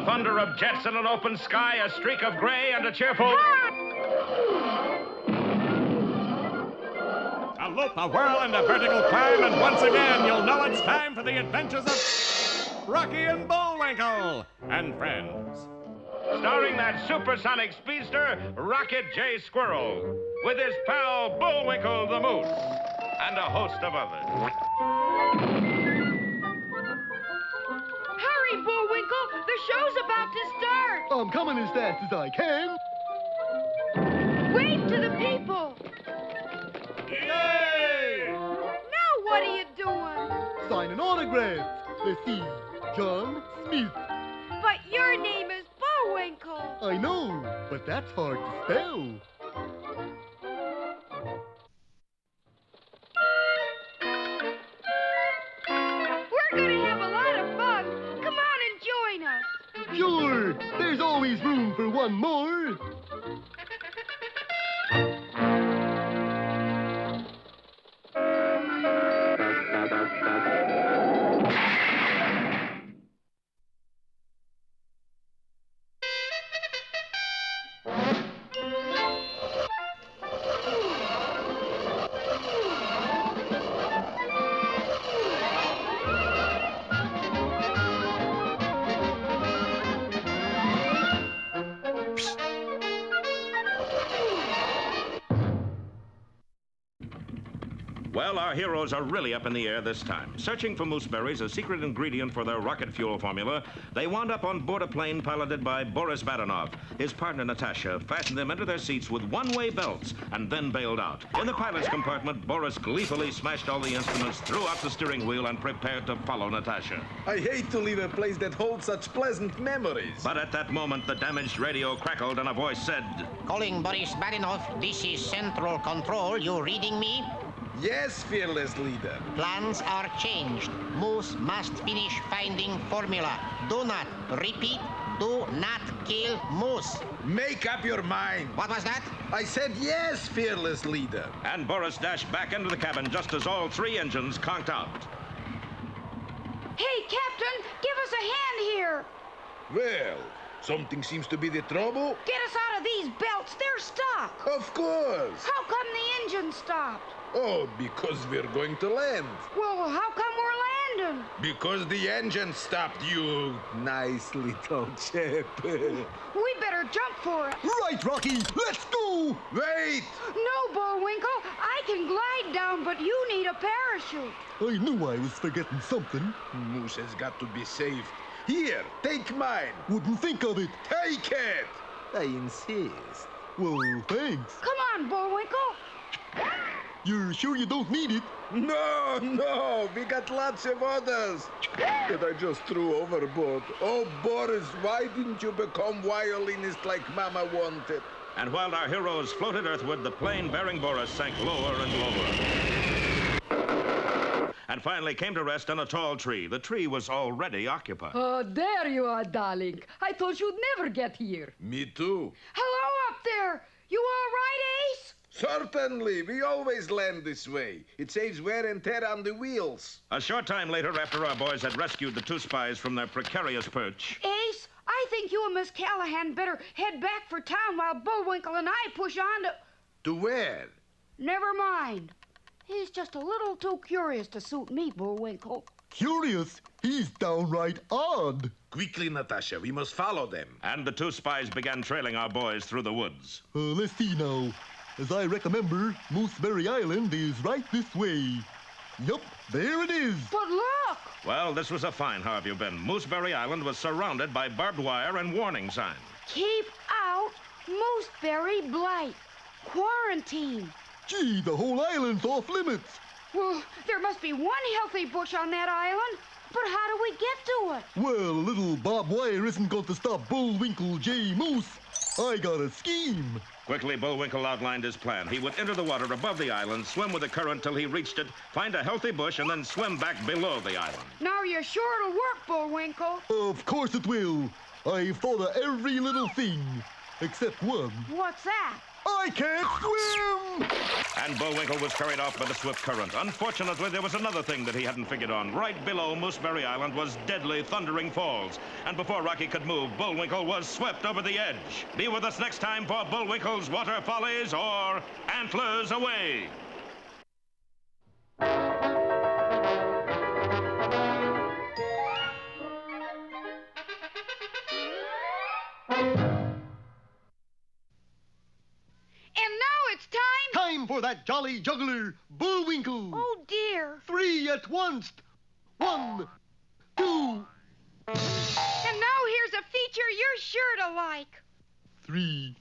thunder of jets in an open sky, a streak of gray, and a cheerful... A loop, a whirl, and a vertical climb, and once again you'll know it's time for the adventures of Rocky and Bullwinkle and friends. Starring that supersonic speedster, Rocket J. Squirrel, with his pal Bullwinkle the Moose, and a host of others. Hurry, Bullwinkle! The show's about to start! I'm coming as fast as I can. Wave to the people! Yay! Now what are you doing? Signing autographs. Let's see. John Smith. But your name is Bullwinkle. I know, but that's hard to spell. We're gonna have a lot of fun. Come on and join us. Sure, there's always room for one more. Well, our heroes are really up in the air this time. Searching for mooseberries, a secret ingredient for their rocket fuel formula, they wound up on board a plane piloted by Boris Badenov. His partner, Natasha, fastened them into their seats with one-way belts and then bailed out. In the pilot's compartment, Boris gleefully smashed all the instruments, threw out the steering wheel, and prepared to follow Natasha. I hate to leave a place that holds such pleasant memories. But at that moment, the damaged radio crackled and a voice said, Calling Boris Badenov, this is Central Control. You reading me? Yes, fearless leader. Plans are changed. Moose must finish finding formula. Do not, repeat, do not kill Moose. Make up your mind. What was that? I said yes, fearless leader. And Boris dashed back into the cabin just as all three engines conked out. Hey, Captain, give us a hand here. Well, something seems to be the trouble. Get us out of these belts. They're stuck. Of course. How come the engine stopped? Oh, because we're going to land. Well, how come we're landing? Because the engine stopped, you nice little chap. We better jump for it. Right, Rocky, let's go! Wait! No, Bullwinkle, I can glide down, but you need a parachute. I knew I was forgetting something. Moose has got to be saved. Here, take mine. Wouldn't think of it. Take it! I insist. Well, thanks. Come on, Bullwinkle. You're sure you don't need it? No, we got lots of others that I just threw overboard. Oh, Boris, why didn't you become violinist like Mama wanted? And while our heroes floated earthward, the plane bearing Boris sank lower and lower. And finally came to rest on a tall tree. The tree was already occupied. Oh, there you are, darling. I thought you'd never get here. Me too. Hello up there. You all right, Ace? Certainly. We always land this way. It saves wear and tear on the wheels. A short time later, after our boys had rescued the two spies from their precarious perch, Ace, I think you and Miss Callahan better head back for town while Bullwinkle and I push on to... To where? Never mind. He's just a little too curious to suit me, Bullwinkle. Curious? He's downright odd. Quickly, Natasha. We must follow them. and the two spies began trailing our boys through the woods. Let's see now. As I remember, Mooseberry Island is right this way. Yup, there it is. But look! Well, this was a find, how have you been? Mooseberry Island was surrounded by barbed wire and warning signs. Keep out Mooseberry Blight. Quarantine. Gee, the whole island's off limits. Well, there must be one healthy bush on that island. But how do we get to it? Well, a little barbed wire isn't going to stop Bullwinkle J. Moose. I got a scheme. Quickly, Bullwinkle outlined his plan. He would enter the water above the island, swim with the current till he reached it, find a healthy bush, and then swim back below the island. Now you're sure it'll work, Bullwinkle. Of course it will. I've thought of every little thing. Except one. What's that? I can't swim! And Bullwinkle was carried off by the swift current. Unfortunately, there was another thing that he hadn't figured on. Right below Mooseberry Island was deadly thundering falls. And before Rocky could move, Bullwinkle was swept over the edge. Be with us next time for Bullwinkle's Water Follies or Antlers Aweigh. Time for that jolly juggler, Bullwinkle. Oh, dear. 3 at once. 1, 2. And now here's a feature you're sure to like. 3.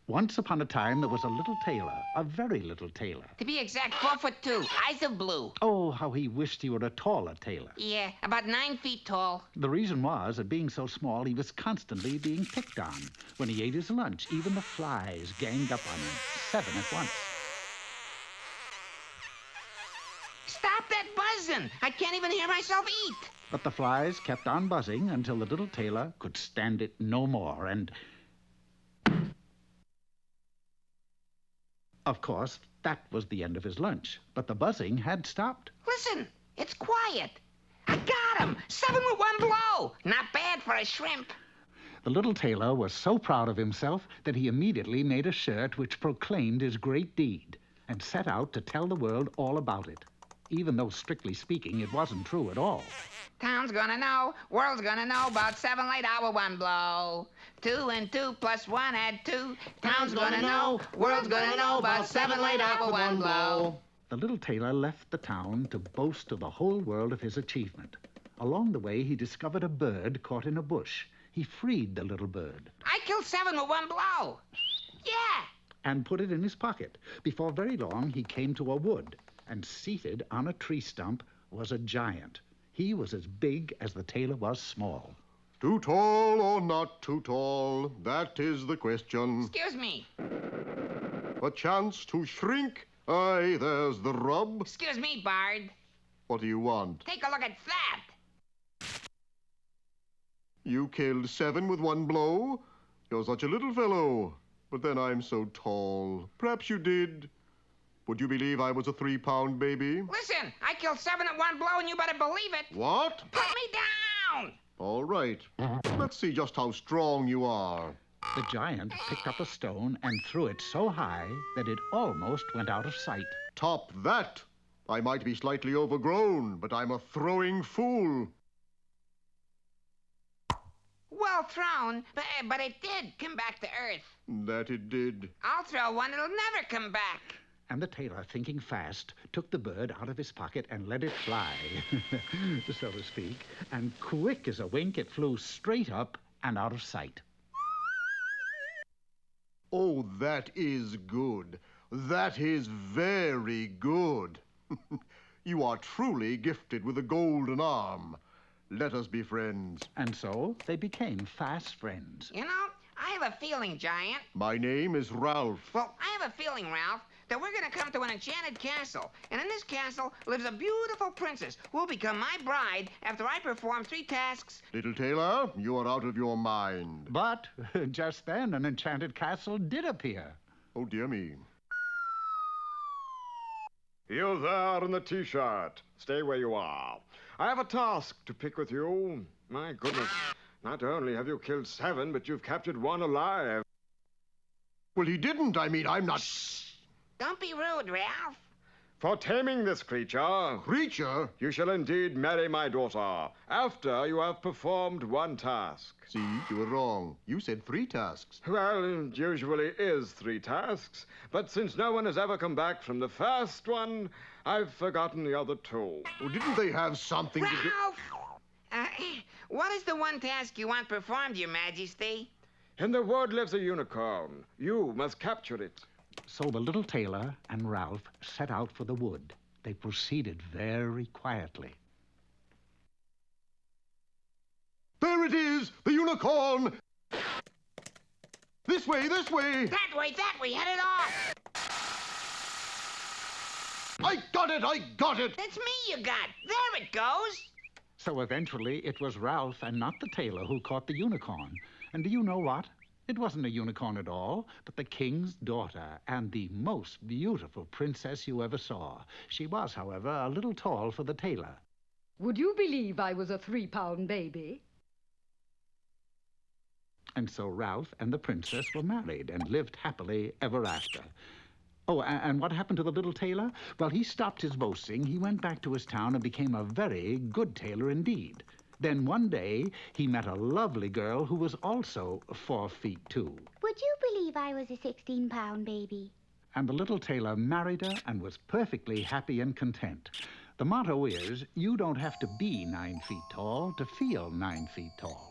Once upon a time, there was a little tailor, a very little tailor. To be exact, 4'2", eyes of blue. Oh, how he wished he were a taller tailor. Yeah, about 9 feet tall. The reason was that being so small, he was constantly being picked on. When he ate his lunch, even the flies ganged up on him, 7 at once. Stop that buzzing! I can't even hear myself eat. But the flies kept on buzzing until the little tailor could stand it no more, and... Of course, that was the end of his lunch, but the buzzing had stopped. Listen, it's quiet. I got him! 7 with 1 blow! Not bad for a shrimp. The little tailor was so proud of himself that he immediately made a shirt which proclaimed his great deed and set out to tell the world all about it, even though, strictly speaking, it wasn't true at all. Town's gonna know, world's gonna know about 7 late hour 1 blow. 2 and 2 plus 1 add 2. Town's gonna know, world's gonna know about 7 late hour 1 blow. The little tailor left the town to boast to the whole world of his achievement. Along the way, he discovered a bird caught in a bush. He freed the little bird. I killed 7 with 1 blow. Yeah. And put it in his pocket. Before very long, he came to a wood, and seated on a tree stump was a giant. He was as big as the tailor was small. Too tall or not too tall? That is the question. Excuse me. A chance to shrink? Aye, there's the rub. Excuse me, Bard. What do you want? Take a look at that. You killed 7 with 1 blow? You're such a little fellow. But then I'm so tall. Perhaps you did. Would you believe I was a 3-pound baby? Listen, I killed 7 at 1 blow, and you better believe it. What? Put me down! All right. Let's see just how strong you are. The giant picked up a stone and threw it so high that it almost went out of sight. Top that. I might be slightly overgrown, but I'm a throwing fool. Well thrown, but it did come back to Earth. That it did. I'll throw one, it'll never come back. And the tailor, thinking fast, took the bird out of his pocket and let it fly, so to speak. And quick as a wink, it flew straight up and out of sight. Oh, that is good. That is very good. You are truly gifted with a golden arm. Let us be friends. And so they became fast friends. You know, I have a feeling, Giant. My name is Ralph. Well, I have a feeling, Ralph, that we're going to come to an enchanted castle. And in this castle lives a beautiful princess who will become my bride after I perform 3 tasks. Little tailor, you are out of your mind. But just then an enchanted castle did appear. Oh, dear me. You there in the T-shirt. Stay where you are. I have a task to pick with you. My goodness. Not only have you killed 7, but you've captured 1 alive. Well, he didn't. I mean, I'm not... Shh! Don't be rude, Ralph. For taming this creature, Creature? you shall indeed marry my daughter after you have performed 1 task. See, you were wrong. You said 3 tasks. Well, it usually is 3 tasks, but since no one has ever come back from the first one, I've forgotten the other 2. Oh, didn't they have something to do... Ralph! What is the 1 task you want performed, Your Majesty? In the wood lives a unicorn. You must capture it. So the little tailor and Ralph set out for the wood. They proceeded very quietly. There it is, the unicorn! This way, this way! That way, head it off! I got it, I got it! It's me you got. There it goes. So eventually it was Ralph and not the tailor who caught the unicorn. And do you know what? It wasn't a unicorn at all, but the king's daughter, and the most beautiful princess you ever saw. She was, however, a little tall for the tailor. Would you believe I was a 3-pound baby? And so Ralph and the princess were married and lived happily ever after. Oh, and what happened to the little tailor? Well, he stopped his boasting, he went back to his town and became a very good tailor indeed. Then one day, he met a lovely girl who was also 4 feet 2. Would you believe I was a 16-pound baby? And the little tailor married her and was perfectly happy and content. The motto is, you don't have to be 9 feet tall to feel 9 feet tall.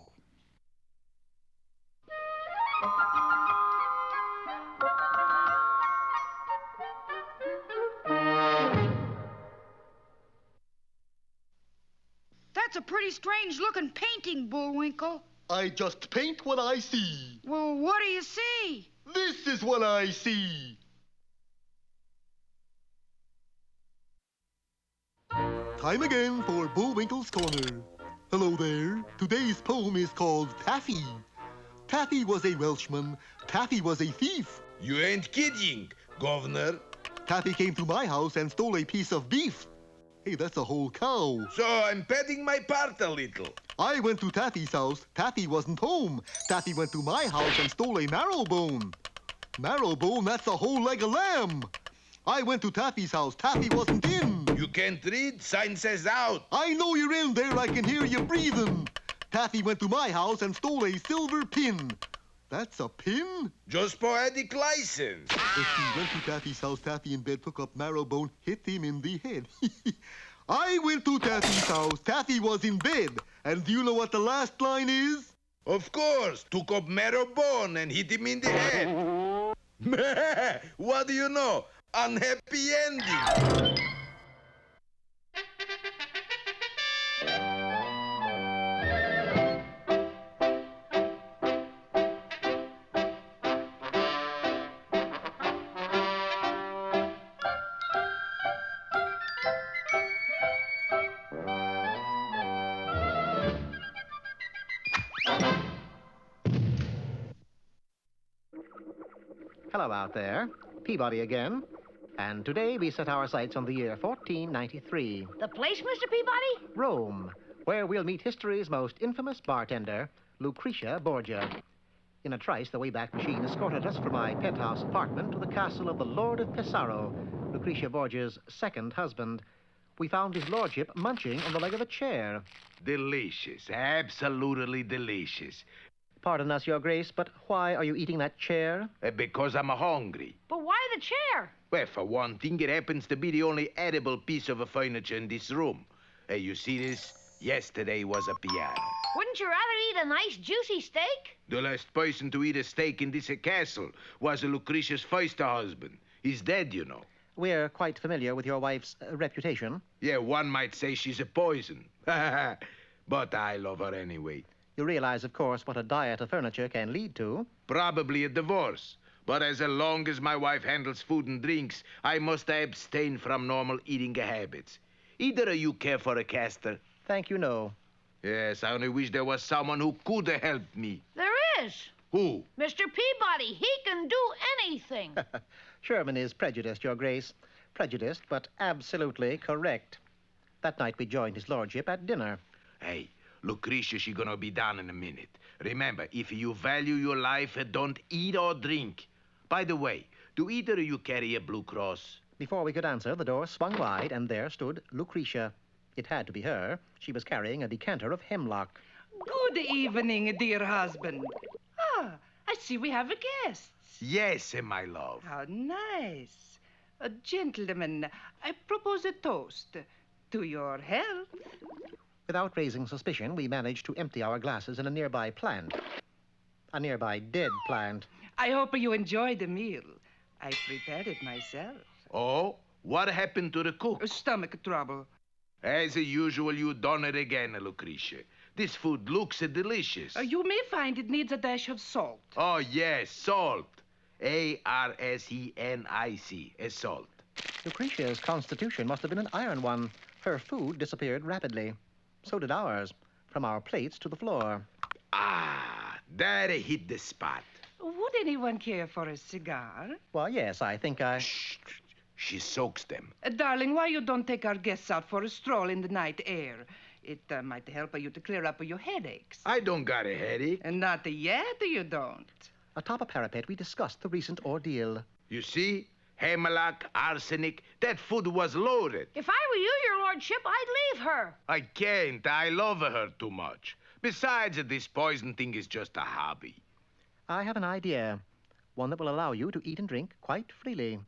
That's a pretty strange-looking painting, Bullwinkle. I just paint what I see. Well, what do you see? This is what I see. Time again for Bullwinkle's Corner. Hello there. Today's poem is called Taffy. Taffy was a Welshman. Taffy was a thief. You ain't kidding, governor. Taffy came to my house and stole a piece of beef. Hey, that's a whole cow. So I'm petting my part a little. I went to Taffy's house. Taffy wasn't home. Taffy went to my house and stole a marrow bone. Marrow bone, that's a whole leg of lamb. I went to Taffy's house. Taffy wasn't in. You can't read? Sign says out. I know you're in there. I can hear you breathing. Taffy went to my house and stole a silver pin. That's a pin? Just poetic license. If he went to Taffy's house, Taffy in bed took up Marrowbone, hit him in the head. I went to Taffy's house. Taffy was in bed. And do you know what the last line is? Of course. Took up Marrowbone and hit him in the head. What do you know? Unhappy ending. Hello out there. Peabody again. And today we set our sights on the year 1493. The place, Mr. Peabody? Rome, where we'll meet history's most infamous bartender, Lucretia Borgia. In a trice, the Wayback Machine escorted us from my penthouse apartment to the castle of the Lord of Pesaro, Lucretia Borgia's second husband. We found his lordship munching on the leg of a chair. Delicious. Absolutely delicious. Pardon us, Your Grace, but why are you eating that chair? Because I'm hungry. But why the chair? Well, for one thing, it happens to be the only edible piece of furniture in this room. Hey, you see this? Yesterday was a piano. Wouldn't you rather eat a nice, juicy steak? The last person to eat a steak in this castle was Lucretia's first husband. He's dead, you know. We're quite familiar with your wife's reputation. Yeah, one might say she's a poison. But I love her anyway. You realize, of course, what a diet of furniture can lead to. Probably a divorce. But as long as my wife handles food and drinks, I must abstain from normal eating habits. Either of you care for a caster? Thank you, no. Yes, I only wish there was someone who could have helped me. There is. Who? Mr. Peabody. He can do anything. Sherman is prejudiced, Your Grace. Prejudiced, but absolutely correct. That night we joined his lordship at dinner. Hey, Lucretia, she's gonna be down in a minute. Remember, if you value your life, don't eat or drink. By the way, do either of you carry a Blue Cross? Before we could answer, the door swung wide, and there stood Lucretia. It had to be her. She was carrying a decanter of hemlock. Good evening, dear husband. Ah, I see we have guests. Yes, my love. How nice. Gentlemen, I propose a toast. To your health. Without raising suspicion, we managed to empty our glasses in a nearby plant. A nearby dead plant. I hope you enjoyed the meal. I prepared it myself. Oh, what happened to the cook? Stomach trouble. As usual, you done it again, Lucretia. This food looks delicious. You may find it needs a dash of salt. Oh, yes, salt. A-R-S-E-N-I-C, salt. Lucretia's constitution must have been an iron one. Her food disappeared rapidly. So did ours, from our plates to the floor. Ah, that hit the spot. Would anyone care for a cigar? Well, yes, I think I... Shh. She soaks them. Darling, why you don't take our guests out for a stroll in the night air? It might help you to clear up your headaches. I don't got a headache. And not yet, you don't. Atop a parapet, we discussed the recent ordeal. You see? Hemlock, arsenic, that food was loaded. If I were you, your lordship, I'd leave her. I can't. I love her too much. Besides, this poison thing is just a hobby. I have an idea. One that will allow you to eat and drink quite freely.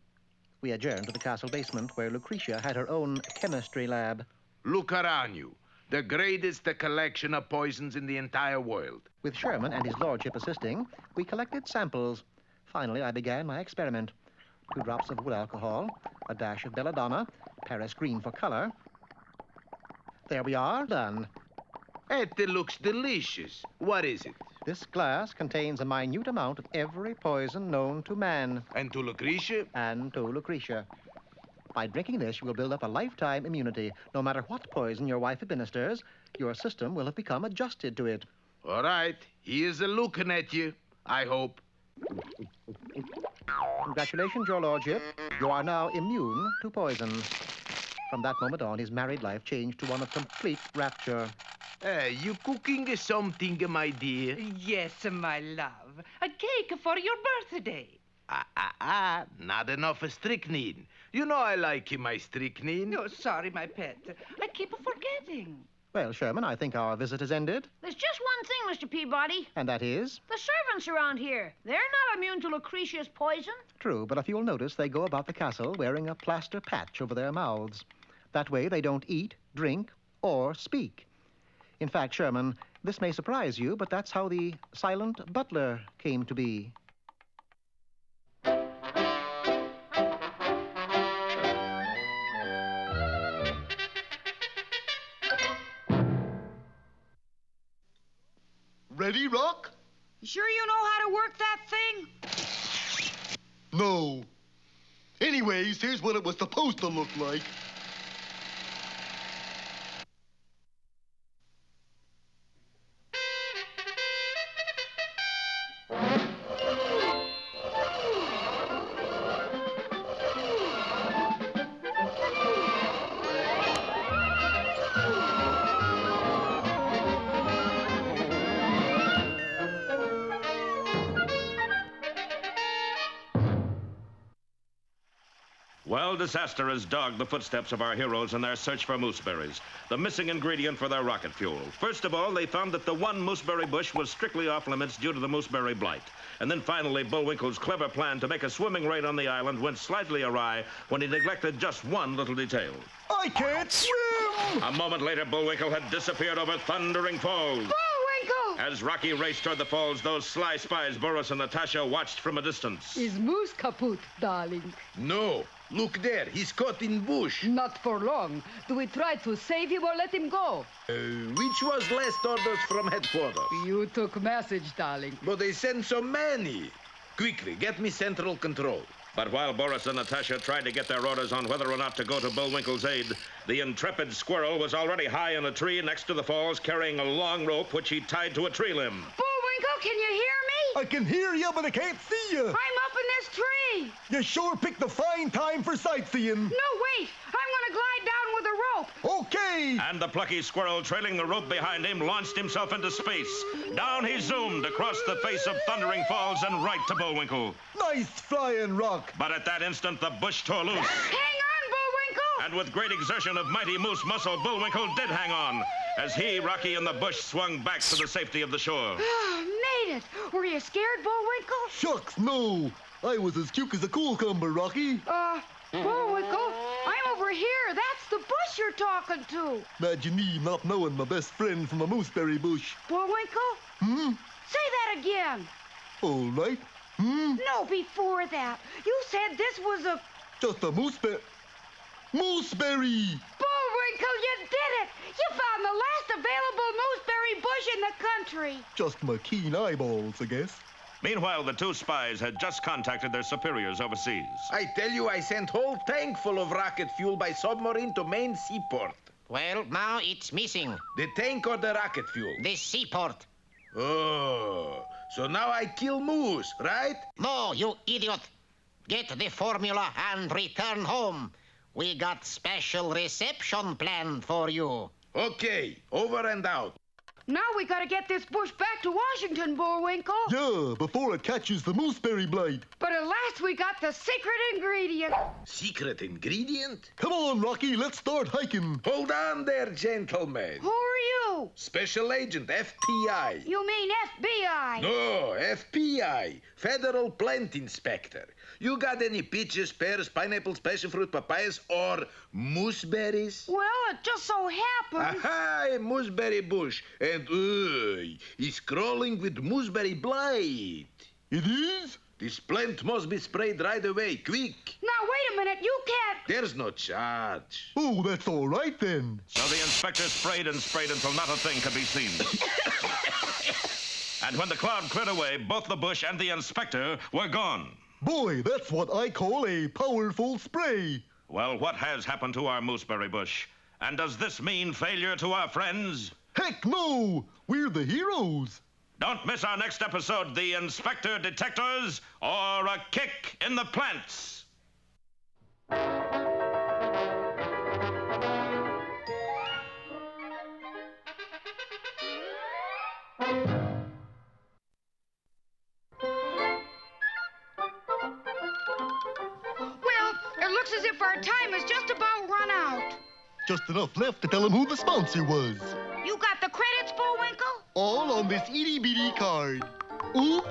We adjourned to the castle basement where Lucretia had her own chemistry lab. Look around you. The greatest collection of poisons in the entire world. With Sherman and his lordship assisting, we collected samples. Finally, I began my experiment. 2 drops of wood alcohol, a dash of belladonna, Paris green for color. There we are, done. It looks delicious. What is it? This glass contains a minute amount of every poison known to man. And to Lucretia? And to Lucretia. By drinking this, you will build up a lifetime immunity. No matter what poison your wife administers, your system will have become adjusted to it. All right. He is looking at you, I hope. Congratulations, your lordship. You are now immune to poison. From that moment on, his married life changed to one of complete rapture. You cooking something, my dear? Yes, my love. A cake for your birthday. Not enough strychnine. You know I like my strychnine. No, sorry, my pet. I keep forgetting. Well, Sherman, I think our visit has ended. There's just one thing, Mr. Peabody. And that is? The servants around here. They're not immune to Lucretia's poison. True, but if you'll notice, they go about the castle wearing a plaster patch over their mouths. That way they don't eat, drink, or speak. In fact, Sherman, this may surprise you, but that's how the silent butler came to be. Ready, Rock? You sure you know how to work that thing? No. Anyways, here's what it was supposed to look like. Well, disaster has dogged the footsteps of our heroes in their search for mooseberries, the missing ingredient for their rocket fuel. First of all, they found that the one mooseberry bush was strictly off limits due to the mooseberry blight. And then finally, Bullwinkle's clever plan to make a swimming raid on the island went slightly awry when he neglected just one little detail. I can't swim! A moment later, Bullwinkle had disappeared over thundering falls. Bullwinkle! As Rocky raced toward the falls, those sly spies, Boris and Natasha, watched from a distance. Is Moose kaput, darling? No. Look there. He's caught in bush. Not for long. Do we try to save him or let him go? Which was last orders from headquarters? You took message, darling. But they sent so many. Quickly, get me central control. But while Boris and Natasha tried to get their orders on whether or not to go to Bullwinkle's aid, the intrepid squirrel was already high in a tree next to the falls, carrying a long rope which he tied to a tree limb. Bullwinkle, can you hear me? I can hear you, but I can't see you. I'm up in this tree. You sure picked a fine time for sightseeing. No, wait. I'm going to glide down with a rope. Okay. And the plucky squirrel, trailing the rope behind him, launched himself into space. Down he zoomed across the face of Thundering Falls and right to Bullwinkle. Nice flying, Rock. But at that instant, the bush tore loose. Hang on, Bullwinkle. And with great exertion of mighty moose muscle, Bullwinkle did hang on, as he, Rocky, and the bush swung back to the safety of the shore. Made it. Were you scared, Bullwinkle? Shucks, no. I was as cute as a cucumber, Rocky. Bullwinkle, I'm over here. That's the bush you're talking to. Imagine me not knowing my best friend from a mooseberry bush. Bullwinkle? Hmm? Say that again. All right. No, before that. You said this was a... Just a mooseberry. Mooseberry! Bullwinkle, you did it! You found the last available mooseberry bush in the country. Just my keen eyeballs, I guess. Meanwhile, the two spies had just contacted their superiors overseas. I tell you, I sent whole tank full of rocket fuel by submarine to main seaport. Well, now it's missing. The tank or the rocket fuel? The seaport. Oh, so now I kill moose, right? No, you idiot. Get the formula and return home. We got special reception planned for you. Okay, over and out. Now we gotta get this bush back to Washington, Bullwinkle. Yeah, before it catches the mooseberry blight. But at last we got the secret ingredient. Secret ingredient? Come on, Rocky, let's start hiking. Hold on there, gentlemen. Who are you? Special Agent, FPI. You mean FBI? No, FPI, Federal Plant Inspector. You got any peaches, pears, pineapples, passion fruit, papayas, or mooseberries? Well, it just so happened. Aha, a mooseberry bush. And, it's crawling with mooseberry blight. It is? This plant must be sprayed right away, quick. Now, wait a minute, you can't... There's no charge. Oh, that's all right then. So the inspector sprayed and sprayed until not a thing could be seen. And when the cloud cleared away, both the bush and the inspector were gone. Boy, that's what I call a powerful spray. Well, what has happened to our mooseberry bush? And does this mean failure to our friends? Heck no! We're the heroes. Don't miss our next episode, The Inspector Detectors, or A Kick in the Plants. It looks as if our time has just about run out. Just enough left to tell him who the sponsor was. You got the credits, Bullwinkle? All on this itty-bitty card. Oop,